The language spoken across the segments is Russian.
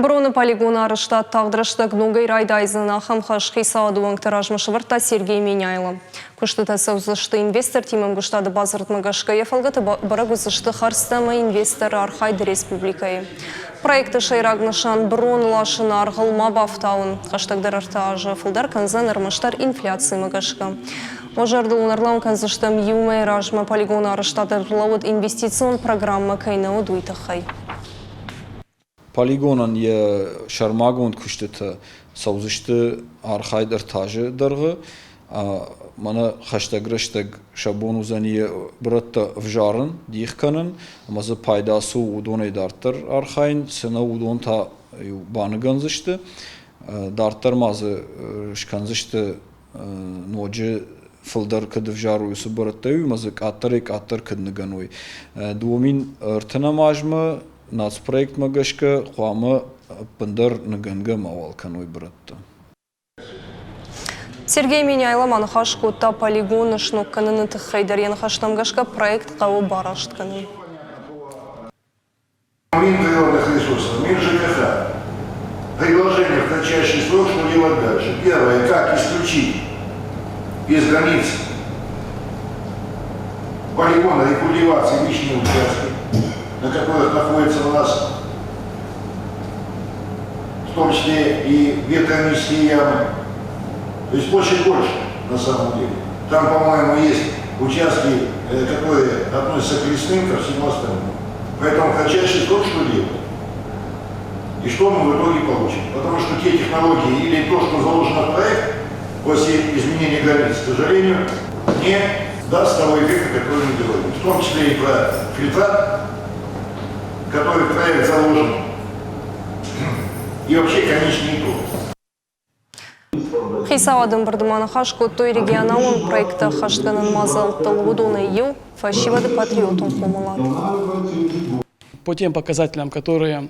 Броны полигона Штат тағдырыштық нугай райдайзына хамхашқи саадуан тиражмышы варта Сергей Меняйло. Күштіті саузышты инвестор тимім күштады базыртмығашқа ефалғыты барагузышты харстамы инвестор Архайды республикайы. Проекты шайрагнышан брон лашын арғылма бафтауын. Қаштағдар артажы фылдар канзан армаштар инфляции мығашқа. Ожарды унарлауын канзыштым юмай ражма полигона Штат лауыд инвестицион программа кайнауы дуйтықай. Полигонан je шармагонд күштіті саузышты архайд артажы дырғы. Мана хаштагрыштаг шабон узани братта вжарын дихканын, мазы пайдасы удонай дартыр архайн, сына удон та баныганзышты. Дартыр мазы шканзышты ноджи фылдар кыды вжару юсы братта ю, мазы каттыр кыдныгануй. Дуомин ыртына мажмы, нацпроект магашка хуамы пындар нганга мавалканой братта. Сергей Меняйло манхашкута полигон шнукканын тыхайдарен хаштамгашка проект кау бараштканы. Мин природных ресурсов, мин ЖКХ. Предложение в кратчайший срок, что делать дальше. Первое, как исключить из границ полигона рекультивации личные участки, на которых находится у нас в том числе и ветронические ямы. То есть площадь больше на самом деле. Там, по-моему, есть участки, которые относятся к лесным, ко всему остальному. Поэтому кратчайший срок что делать? И что мы в итоге получим? Потому что те технологии или то, что заложено в проект, после изменения границ, к сожалению, не даст того эффекта, который мы говорим. В том числе и про фильтрат, который в проект заложен, и вообще конечный итог. Хисавадын бардыманы хашку той регионалын проекта хаштганын мазал талудуны ел фашивады патриотун хомалады. По тем показателям, которые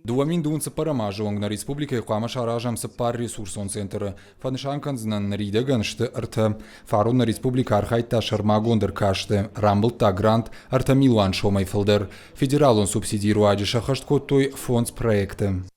Дуамин дунца парамажа на республике Хуамаша ражамса пар ресурсон центра. Фаншанканзнан ридеганште арта фарун на республика Архайта Шармагондер каште Рамблта грант арта Милуан Шомайфелдер. Федералон субсидируаджи шахашткот той фонд проекта.